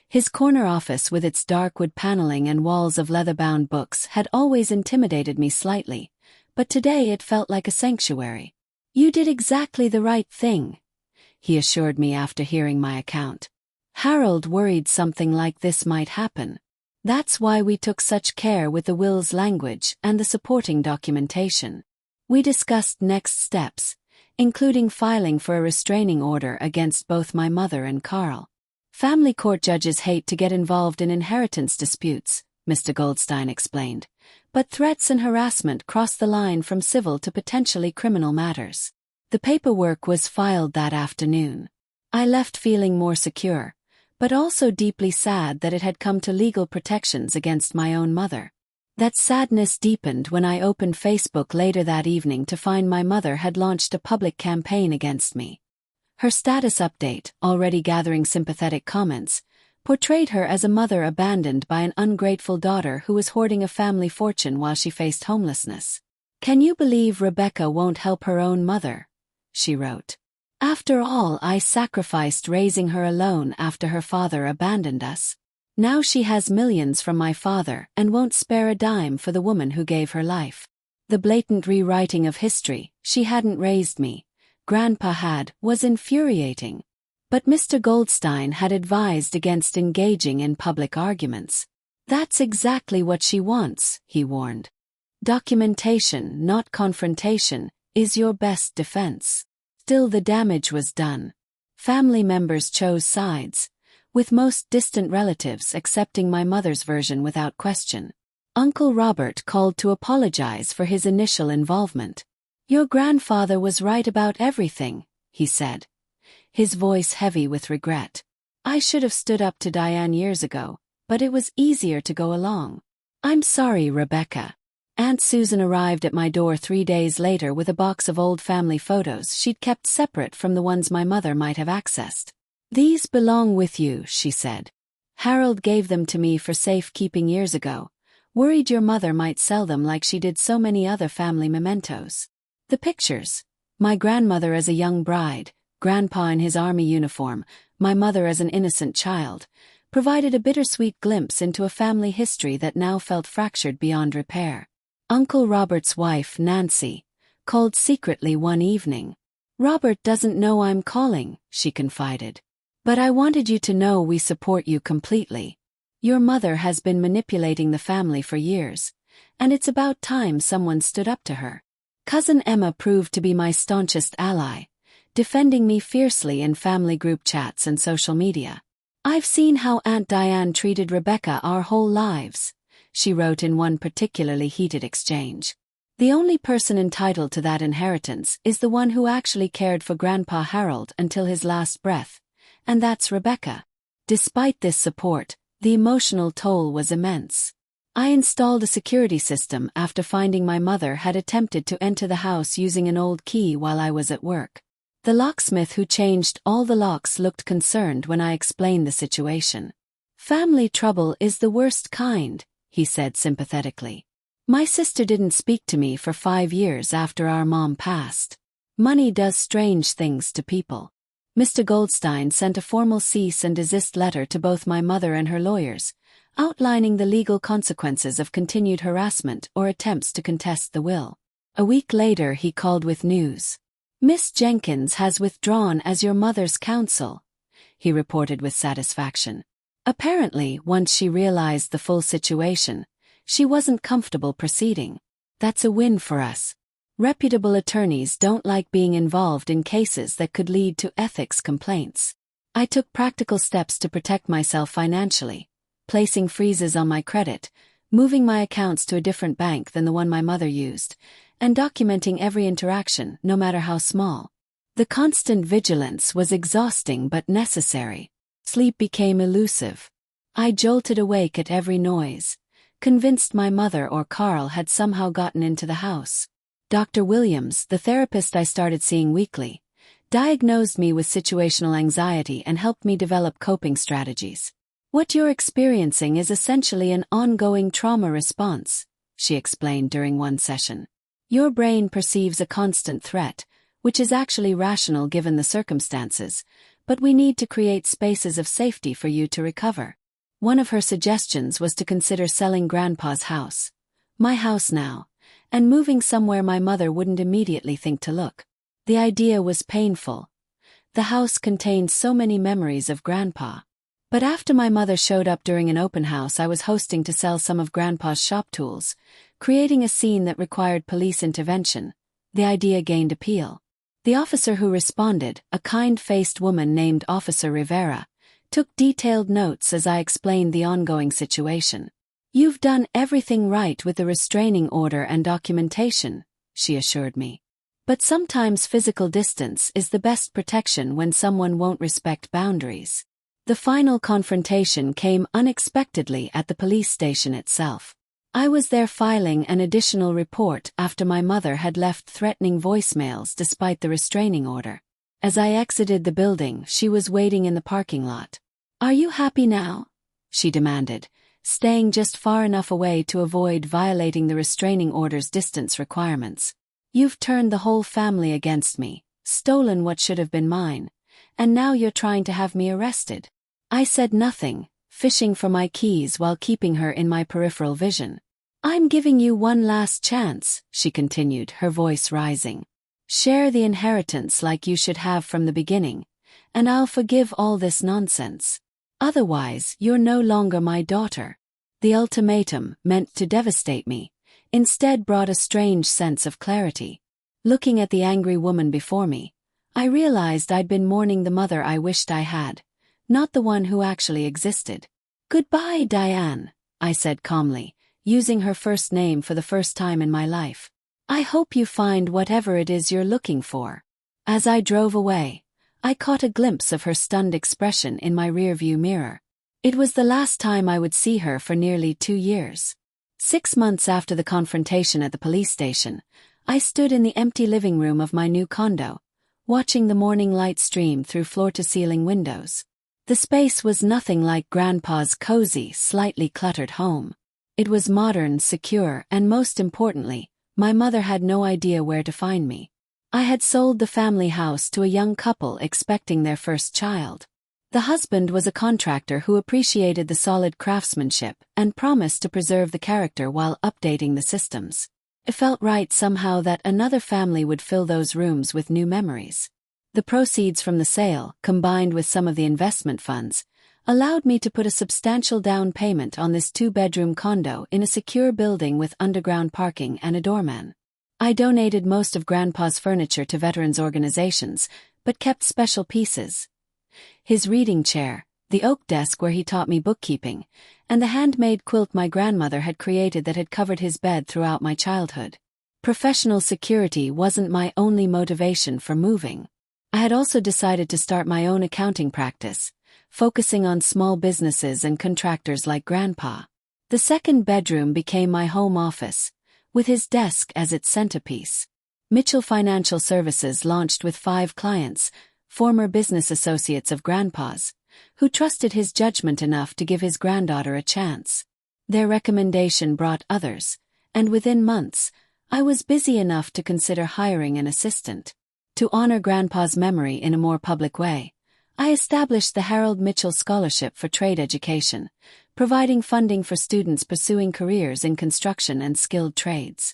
His corner office with its dark wood paneling and walls of leather-bound books had always intimidated me slightly, but today it felt like a sanctuary. "You did exactly the right thing," he assured me after hearing my account. "Harold worried something like this might happen. That's why we took such care with the will's language and the supporting documentation." We discussed next steps, including filing for a restraining order against both my mother and Carl. "Family court judges hate to get involved in inheritance disputes," Mr. Goldstein explained, "but threats and harassment cross the line from civil to potentially criminal matters." The paperwork was filed that afternoon. I left feeling more secure, but also deeply sad that it had come to legal protections against my own mother. That sadness deepened when I opened Facebook later that evening to find my mother had launched a public campaign against me. Her status update, already gathering sympathetic comments, portrayed her as a mother abandoned by an ungrateful daughter who was hoarding a family fortune while she faced homelessness. "Can you believe Rebecca won't help her own mother?" she wrote. "After all I sacrificed raising her alone after her father abandoned us. Now she has millions from my father and won't spare a dime for the woman who gave her life. The blatant rewriting of history, she hadn't raised me, Grandpa had, was infuriating. But Mr. Goldstein had advised against engaging in public arguments. That's exactly what she wants, he warned. Documentation, not confrontation, is your best defense. Still, the damage was done. Family members chose sides, with most distant relatives accepting my mother's version without question. Uncle Robert called to apologize for his initial involvement. "Your grandfather was right about everything," he said, his voice heavy with regret. "I should have stood up to Diane years ago, but it was easier to go along. I'm sorry, Rebecca." Aunt Susan arrived at my door 3 days later with a box of old family photos she'd kept separate from the ones my mother might have accessed. "These belong with you," she said. "Harold gave them to me for safekeeping years ago, worried your mother might sell them like she did so many other family mementos." The pictures, my grandmother as a young bride, Grandpa in his army uniform, my mother as an innocent child, provided a bittersweet glimpse into a family history that now felt fractured beyond repair. Uncle Robert's wife, Nancy, called secretly one evening. "Robert doesn't know I'm calling," she confided. "But I wanted you to know we support you completely. Your mother has been manipulating the family for years, and it's about time someone stood up to her." Cousin Emma proved to be my staunchest ally, defending me fiercely in family group chats and social media. "I've seen how Aunt Diane treated Rebecca our whole lives," she wrote in one particularly heated exchange. "The only person entitled to that inheritance is the one who actually cared for Grandpa Harold until his last breath, and that's Rebecca." Despite this support, the emotional toll was immense. I installed a security system after finding my mother had attempted to enter the house using an old key while I was at work. The locksmith who changed all the locks looked concerned when I explained the situation. "Family trouble is the worst kind," he said sympathetically. "My sister didn't speak to me for 5 years after our mom passed. Money does strange things to people." Mr. Goldstein sent a formal cease and desist letter to both my mother and her lawyers, outlining the legal consequences of continued harassment or attempts to contest the will. A week later he called with news. Miss Jenkins has withdrawn as your mother's counsel, he reported with satisfaction. Apparently, once she realized the full situation, she wasn't comfortable proceeding. That's a win for us. Reputable attorneys don't like being involved in cases that could lead to ethics complaints. I took practical steps to protect myself financially, placing freezes on my credit, moving my accounts to a different bank than the one my mother used, and documenting every interaction, no matter how small. The constant vigilance was exhausting but necessary. Sleep became elusive. I jolted awake at every noise, convinced my mother or Carl had somehow gotten into the house. Dr. Williams, the therapist I started seeing weekly, diagnosed me with situational anxiety and helped me develop coping strategies. What you're experiencing is essentially an ongoing trauma response, she explained during one session. Your brain perceives a constant threat, which is actually rational given the circumstances, but we need to create spaces of safety for you to recover. One of her suggestions was to consider selling Grandpa's house, my house now, and moving somewhere my mother wouldn't immediately think to look. The idea was painful. The house contained so many memories of Grandpa. But after my mother showed up during an open house I was hosting to sell some of Grandpa's shop tools, creating a scene that required police intervention, the idea gained appeal. The officer who responded, a kind-faced woman named Officer Rivera, took detailed notes as I explained the ongoing situation. You've done everything right with the restraining order and documentation, she assured me. But sometimes physical distance is the best protection when someone won't respect boundaries. The final confrontation came unexpectedly at the police station itself. I was there filing an additional report after my mother had left threatening voicemails despite the restraining order. As I exited the building, she was waiting in the parking lot. "Are you happy now?" she demanded, staying just far enough away to avoid violating the restraining order's distance requirements. "You've turned the whole family against me, stolen what should have been mine, and now you're trying to have me arrested." I said nothing, fishing for my keys while keeping her in my peripheral vision. "I'm giving you one last chance," she continued, her voice rising. "Share the inheritance like you should have from the beginning, and I'll forgive all this nonsense. Otherwise, you're no longer my daughter." The ultimatum, meant to devastate me, instead brought a strange sense of clarity. Looking at the angry woman before me, I realized I'd been mourning the mother I wished I had, not the one who actually existed. "Goodbye, Diane," I said calmly, using her first name for the first time in my life. "I hope you find whatever it is you're looking for." As I drove away, I caught a glimpse of her stunned expression in my rearview mirror. It was the last time I would see her for nearly 2 years. 6 months after the confrontation at the police station, I stood in the empty living room of my new condo, watching the morning light stream through floor-to-ceiling windows. The space was nothing like Grandpa's cozy, slightly cluttered home. It was modern, secure, and most importantly, my mother had no idea where to find me. I had sold the family house to a young couple expecting their first child. The husband was a contractor who appreciated the solid craftsmanship and promised to preserve the character while updating the systems. It felt right somehow that another family would fill those rooms with new memories. The proceeds from the sale, combined with some of the investment funds, allowed me to put a substantial down payment on this 2-bedroom condo in a secure building with underground parking and a doorman. I donated most of Grandpa's furniture to veterans organizations, but kept special pieces. His reading chair, the oak desk where he taught me bookkeeping, and the handmade quilt my grandmother had created that had covered his bed throughout my childhood. Professional security wasn't my only motivation for moving. I had also decided to start my own accounting practice, focusing on small businesses and contractors like Grandpa. The second bedroom became my home office, with his desk as its centerpiece. Mitchell Financial Services launched with 5 clients, former business associates of Grandpa's, who trusted his judgment enough to give his granddaughter a chance. Their recommendation brought others, and within months, I was busy enough to consider hiring an assistant. To honor Grandpa's memory in a more public way, I established the Harold Mitchell Scholarship for Trade Education, providing funding for students pursuing careers in construction and skilled trades.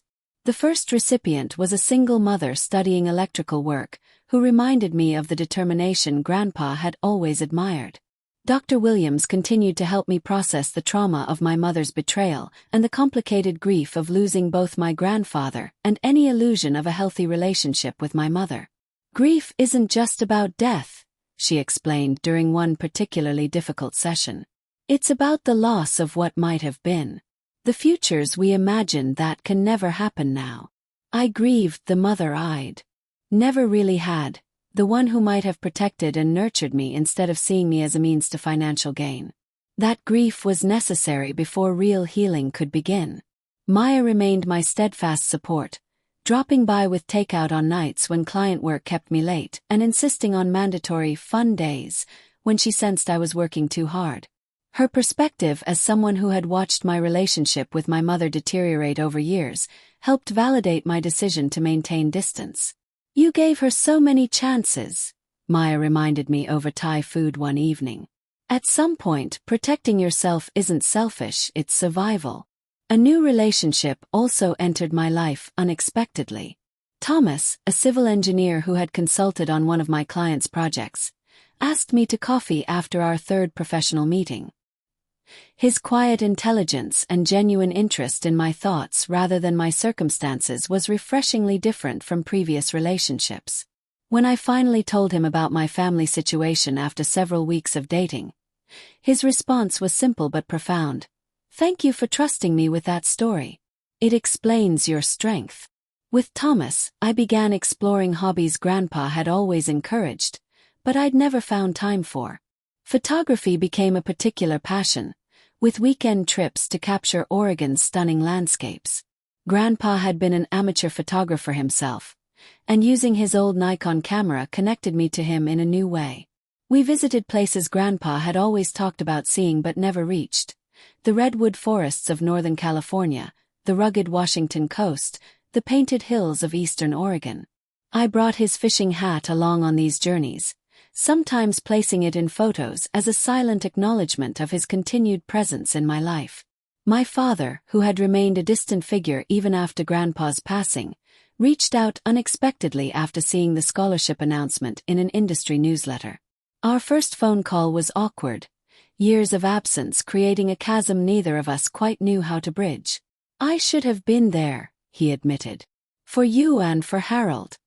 The first recipient was a single mother studying electrical work, who reminded me of the determination Grandpa had always admired. Dr. Williams continued to help me process the trauma of my mother's betrayal and the complicated grief of losing both my grandfather and any illusion of a healthy relationship with my mother. "Grief isn't just about death," she explained during one particularly difficult session. "It's about the loss of what might have been. The futures we imagine that can never happen now." I grieved the mother I'd never really had, the one who might have protected and nurtured me instead of seeing me as a means to financial gain. That grief was necessary before real healing could begin. Maya remained my steadfast support, dropping by with takeout on nights when client work kept me late and insisting on mandatory fun days when she sensed I was working too hard. Her perspective as someone who had watched my relationship with my mother deteriorate over years helped validate my decision to maintain distance. "You gave her so many chances," Maya reminded me over Thai food one evening. "At some point, protecting yourself isn't selfish, it's survival." A new relationship also entered my life unexpectedly. Thomas, a civil engineer who had consulted on one of my clients' projects, asked me to coffee after our third professional meeting. His quiet intelligence and genuine interest in my thoughts rather than my circumstances was refreshingly different from previous relationships. When I finally told him about my family situation after several weeks of dating, his response was simple but profound. "Thank you for trusting me with that story. It explains your strength." With Thomas, I began exploring hobbies Grandpa had always encouraged, but I'd never found time for. Photography became a particular passion, with weekend trips to capture Oregon's stunning landscapes. Grandpa had been an amateur photographer himself, and using his old Nikon camera connected me to him in a new way. We visited places Grandpa had always talked about seeing but never reached: the redwood forests of Northern California, the rugged Washington coast, the painted hills of eastern Oregon. I brought his fishing hat along on these journeys, sometimes placing it in photos as a silent acknowledgement of his continued presence in my life. My father, who had remained a distant figure even after Grandpa's passing, reached out unexpectedly after seeing the scholarship announcement in an industry newsletter. Our first phone call was awkward, years of absence creating a chasm neither of us quite knew how to bridge. "I should have been there," he admitted. "For you and for Harold.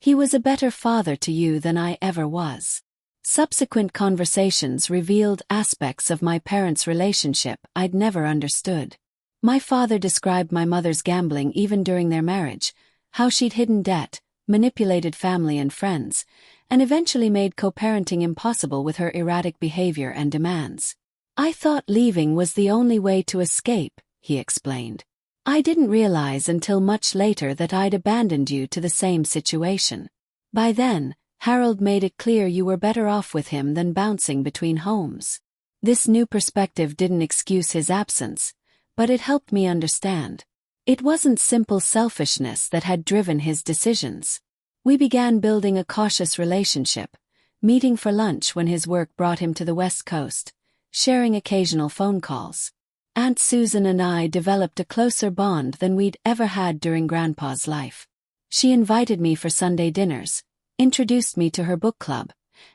He was a better father to you than I ever was." Subsequent conversations revealed aspects of my parents' relationship I'd never understood. My father described my mother's gambling even during their marriage, how she'd hidden debt, manipulated family and friends, and eventually made co-parenting impossible with her erratic behavior and demands. "I thought leaving was the only way to escape," he explained. "I didn't realize until much later that I'd abandoned you to the same situation. By then, Harold made it clear you were better off with him than bouncing between homes." This new perspective didn't excuse his absence, but it helped me understand. It wasn't simple selfishness that had driven his decisions. We began building a cautious relationship, meeting for lunch when his work brought him to the West Coast, sharing occasional phone calls. Aunt Susan and I developed a closer bond than we'd ever had during Grandpa's life. She invited me for Sunday dinners, introduced me to her book club,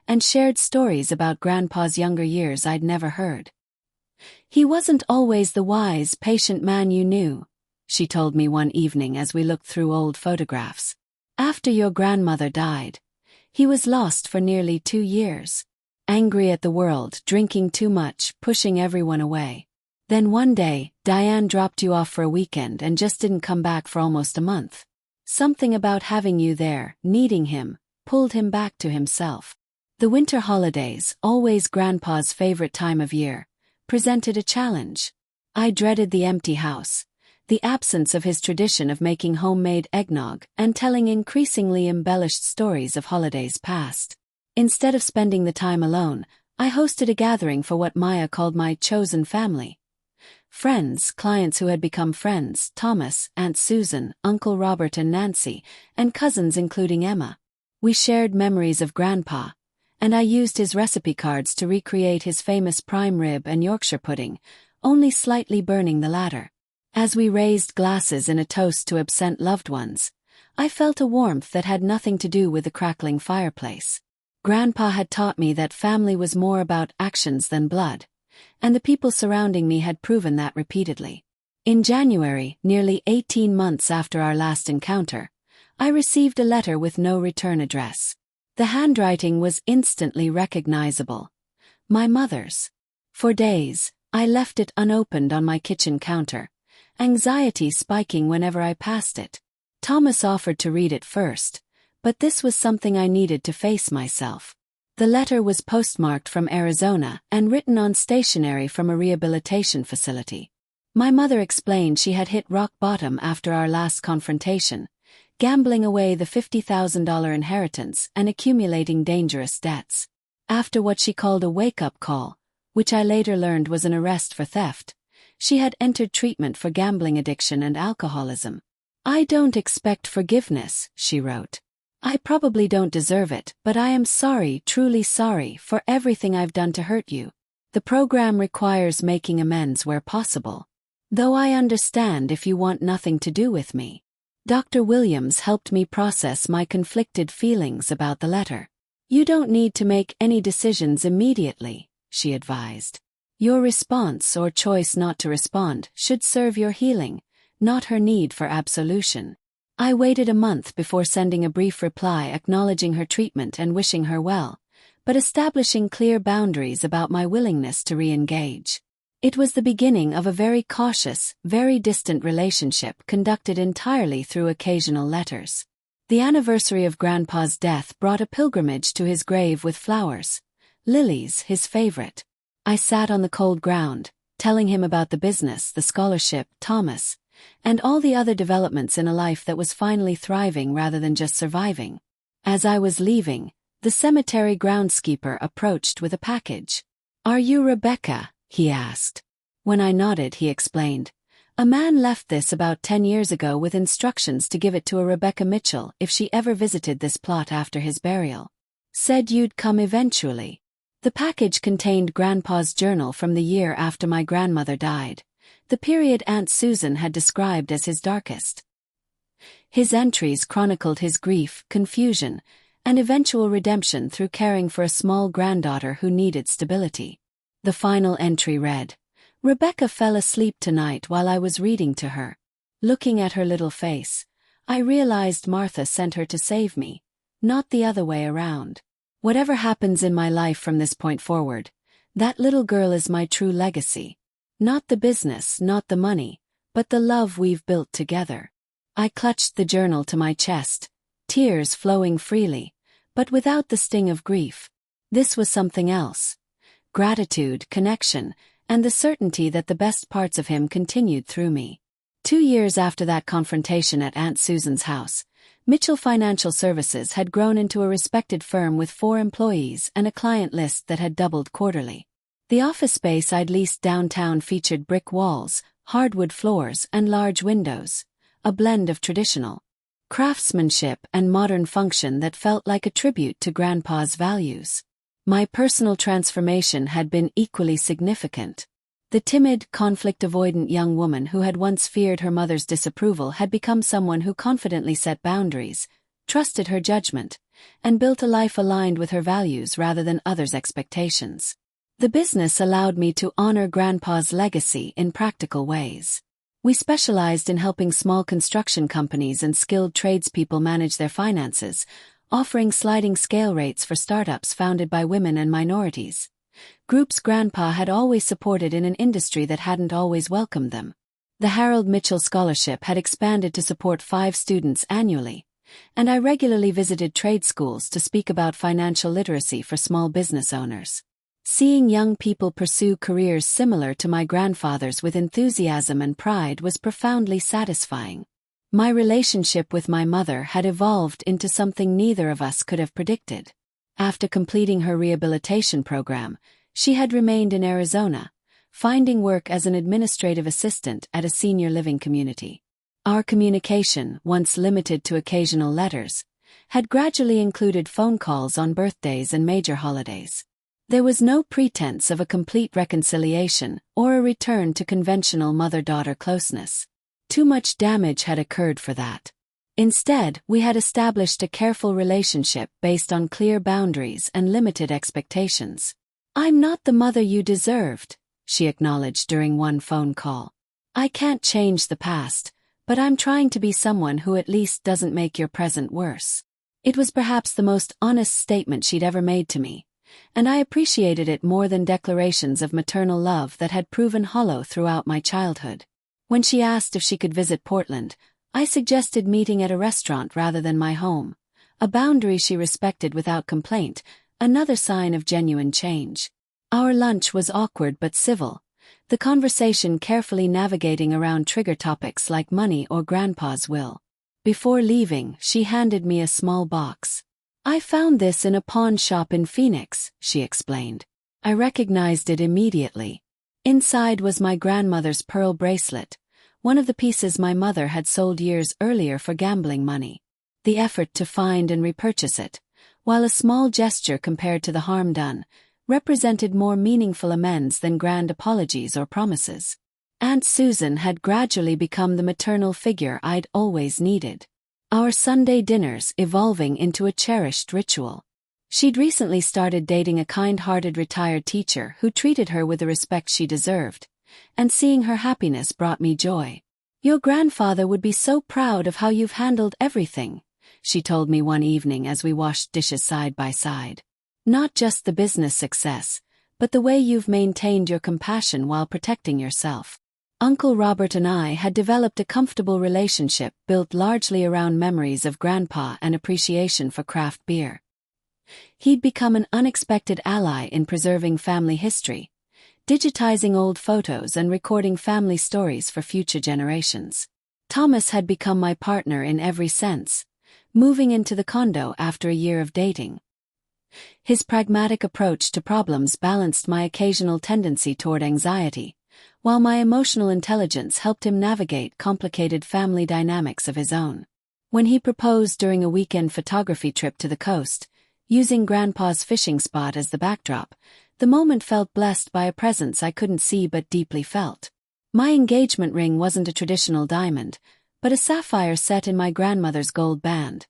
and shared stories about Grandpa's younger years I'd never heard. "He wasn't always the wise, patient man you knew," she told me one evening as we looked through old photographs. "After your grandmother died, he was lost for nearly 2 years. Angry at the world, drinking too much, pushing everyone away. Then one day, Diane dropped you off for a weekend and just didn't come back for almost a month. Something about having you there, needing him, pulled him back to himself." The winter holidays, always Grandpa's favorite time of year, presented a challenge. I dreaded the empty house, the absence of his tradition of making homemade eggnog and telling increasingly embellished stories of holidays past. Instead of spending the time alone, I hosted a gathering for what Maya called my chosen family. Friends, clients who had become friends, Thomas, Aunt Susan, Uncle Robert and Nancy, and cousins including Emma. We shared memories of Grandpa, and I used his recipe cards to recreate his famous prime rib and Yorkshire pudding, only slightly burning the latter. As we raised glasses in a toast to absent loved ones, I felt a warmth that had nothing to do with the crackling fireplace. Grandpa had taught me that family was more about actions than blood, and the people surrounding me had proven that repeatedly. In January, nearly 18 months after our last encounter, I received a letter with no return address. The handwriting was instantly recognizable. My mother's. For days, I left it unopened on my kitchen counter, anxiety spiking whenever I passed it. Thomas offered to read it first, but this was something I needed to face myself. The letter was postmarked from Arizona and written on stationery from a rehabilitation facility. My mother explained she had hit rock bottom after our last confrontation, gambling away the $50,000 inheritance and accumulating dangerous debts. After what she called a wake-up call, which I later learned was an arrest for theft, she had entered treatment for gambling addiction and alcoholism. "I don't expect forgiveness," she wrote. "I probably don't deserve it, but I am sorry, truly sorry, for everything I've done to hurt you. The program requires making amends where possible. Though I understand if you want nothing to do with me." Dr. Williams helped me process my conflicted feelings about the letter. "You don't need to make any decisions immediately," she advised. "Your response or choice not to respond should serve your healing, not her need for absolution." I waited a month before sending a brief reply acknowledging her treatment and wishing her well, but establishing clear boundaries about my willingness to re-engage. It was the beginning of a very cautious, very distant relationship conducted entirely through occasional letters. The anniversary of Grandpa's death brought a pilgrimage to his grave with flowers, lilies his favorite. I sat on the cold ground, telling him about the business, the scholarship, Thomas, and all the other developments in a life that was finally thriving rather than just surviving. As I was leaving, the cemetery groundskeeper approached with a package. "Are you Rebecca?" he asked. When I nodded, he explained, "A man left this about 10 years ago with instructions to give it to a Rebecca Mitchell if she ever visited this plot after his burial. Said you'd come eventually." The package contained Grandpa's journal from the year after my grandmother died, the period Aunt Susan had described as his darkest. His entries chronicled his grief, confusion, and eventual redemption through caring for a small granddaughter who needed stability. The final entry read, "Rebecca fell asleep tonight while I was reading to her. Looking at her little face, I realized Martha sent her to save me, not the other way around. Whatever happens in my life from this point forward, that little girl is my true legacy. Not the business, not the money, but the love we've built together." I clutched the journal to my chest, tears flowing freely, but without the sting of grief. This was something else. Gratitude, connection, and the certainty that the best parts of him continued through me. 2 years after that confrontation at Aunt Susan's house, Mitchell Financial Services had grown into a respected firm with 4 employees and a client list that had doubled quarterly. The office space I'd leased downtown featured brick walls, hardwood floors, and large windows, a blend of traditional craftsmanship and modern function that felt like a tribute to Grandpa's values. My personal transformation had been equally significant. The timid, conflict-avoidant young woman who had once feared her mother's disapproval had become someone who confidently set boundaries, trusted her judgment, and built a life aligned with her values rather than others' expectations. The business allowed me to honor Grandpa's legacy in practical ways. We specialized in helping small construction companies and skilled tradespeople manage their finances, offering sliding scale rates for startups founded by women and minorities. Groups Grandpa had always supported in an industry that hadn't always welcomed them. The Harold Mitchell Scholarship had expanded to support 5 students annually, and I regularly visited trade schools to speak about financial literacy for small business owners. Seeing young people pursue careers similar to my grandfather's with enthusiasm and pride was profoundly satisfying. My relationship with my mother had evolved into something neither of us could have predicted. After completing her rehabilitation program, she had remained in Arizona, finding work as an administrative assistant at a senior living community. Our communication, once limited to occasional letters, had gradually included phone calls on birthdays and major holidays. There was no pretense of a complete reconciliation or a return to conventional mother-daughter closeness. Too much damage had occurred for that. Instead, we had established a careful relationship based on clear boundaries and limited expectations. "I'm not the mother you deserved," she acknowledged during one phone call. "I can't change the past, but I'm trying to be someone who at least doesn't make your present worse." It was perhaps the most honest statement she'd ever made to me, and I appreciated it more than declarations of maternal love that had proven hollow throughout my childhood. When she asked if she could visit Portland, I suggested meeting at a restaurant rather than my home, a boundary she respected without complaint, another sign of genuine change. Our lunch was awkward but civil, the conversation carefully navigating around trigger topics like money or Grandpa's will. Before leaving, she handed me a small box. "I found this in a pawn shop in Phoenix," she explained. I recognized it immediately. Inside was my grandmother's pearl bracelet, one of the pieces my mother had sold years earlier for gambling money. The effort to find and repurchase it, while a small gesture compared to the harm done, represented more meaningful amends than grand apologies or promises. Aunt Susan had gradually become the maternal figure I'd always needed. Our Sunday dinners evolving into a cherished ritual. She'd recently started dating a kind-hearted retired teacher who treated her with the respect she deserved, and seeing her happiness brought me joy. "Your grandfather would be so proud of how you've handled everything," she told me one evening as we washed dishes side by side. "Not just the business success, but the way you've maintained your compassion while protecting yourself." Uncle Robert and I had developed a comfortable relationship built largely around memories of Grandpa and appreciation for craft beer. He'd become an unexpected ally in preserving family history, digitizing old photos and recording family stories for future generations. Thomas had become my partner in every sense, moving into the condo after a year of dating. His pragmatic approach to problems balanced my occasional tendency toward anxiety, while my emotional intelligence helped him navigate complicated family dynamics of his own. When he proposed during a weekend photography trip to the coast, using Grandpa's fishing spot as the backdrop, the moment felt blessed by a presence I couldn't see but deeply felt. My engagement ring wasn't a traditional diamond, but a sapphire set in my grandmother's gold band,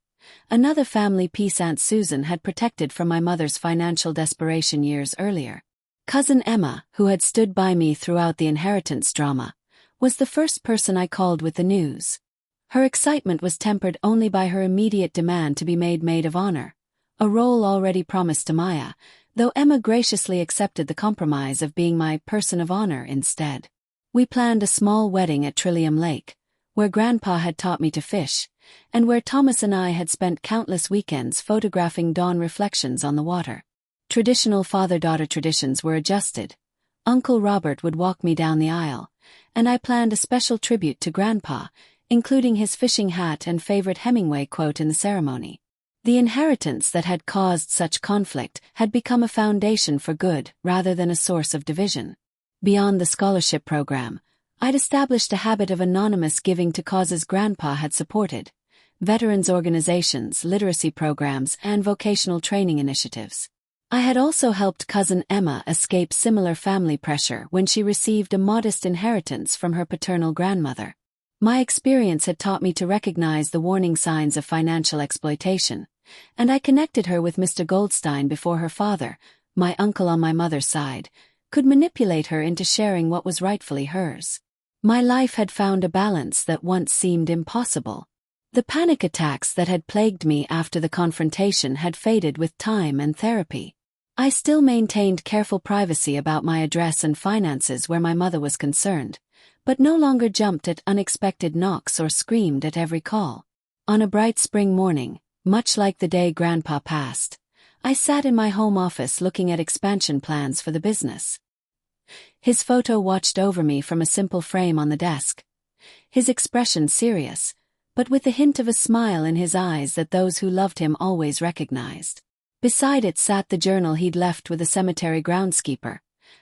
another family piece Aunt Susan had protected from my mother's financial desperation years earlier. Cousin Emma, who had stood by me throughout the inheritance drama, was the first person I called with the news. Her excitement was tempered only by her immediate demand to be made maid of honor, a role already promised to Maya, though Emma graciously accepted the compromise of being my person of honor instead. We planned a small wedding at Trillium Lake, where Grandpa had taught me to fish, and where Thomas and I had spent countless weekends photographing dawn reflections on the water. Traditional father-daughter traditions were adjusted. Uncle Robert would walk me down the aisle, and I planned a special tribute to Grandpa, including his fishing hat and favorite Hemingway quote in the ceremony. The inheritance that had caused such conflict had become a foundation for good rather than a source of division. Beyond the scholarship program, I'd established a habit of anonymous giving to causes Grandpa had supported: veterans organizations, literacy programs, and vocational training initiatives. I had also helped cousin Emma escape similar family pressure when she received a modest inheritance from her paternal grandmother. My experience had taught me to recognize the warning signs of financial exploitation, and I connected her with Mr. Goldstein before her father, my uncle on my mother's side, could manipulate her into sharing what was rightfully hers. My life had found a balance that once seemed impossible. The panic attacks that had plagued me after the confrontation had faded with time and therapy. I still maintained careful privacy about my address and finances where my mother was concerned, but no longer jumped at unexpected knocks or screamed at every call. On a bright spring morning, much like the day Grandpa passed, I sat in my home office looking at expansion plans for the business. His photo watched over me from a simple frame on the desk, his expression serious, but with the hint of a smile in his eyes that those who loved him always recognized. Beside it sat the journal he'd left with the cemetery groundskeeper,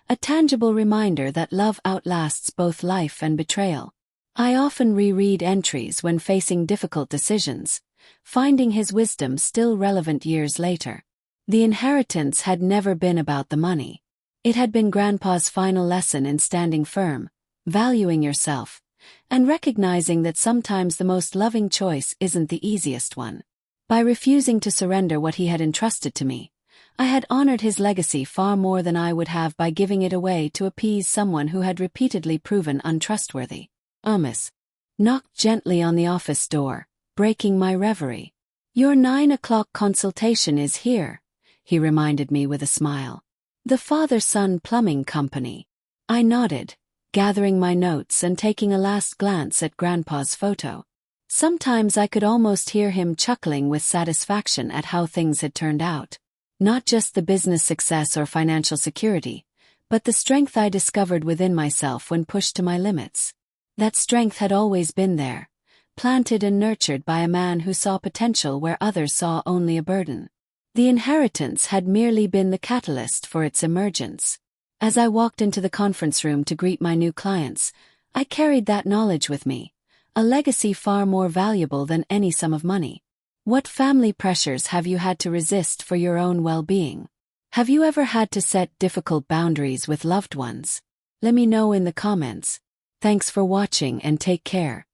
a tangible reminder that love outlasts both life and betrayal. I often reread entries when facing difficult decisions, finding his wisdom still relevant years later. The inheritance had never been about the money. It had been Grandpa's final lesson in standing firm, valuing yourself, and recognizing that sometimes the most loving choice isn't the easiest one. By refusing to surrender what he had entrusted to me, I had honored his legacy far more than I would have by giving it away to appease someone who had repeatedly proven untrustworthy. Amos knocked gently on the office door, breaking my reverie. "Your 9 o'clock consultation is here," he reminded me with a smile. "The father-son plumbing company." I nodded, gathering my notes and taking a last glance at Grandpa's photo. Sometimes I could almost hear him chuckling with satisfaction at how things had turned out. Not just the business success or financial security, but the strength I discovered within myself when pushed to my limits. That strength had always been there, planted and nurtured by a man who saw potential where others saw only a burden. The inheritance had merely been the catalyst for its emergence. As I walked into the conference room to greet my new clients, I carried that knowledge with me, a legacy far more valuable than any sum of money. What family pressures have you had to resist for your own well-being? Have you ever had to set difficult boundaries with loved ones? Let me know in the comments. Thanks for watching and take care.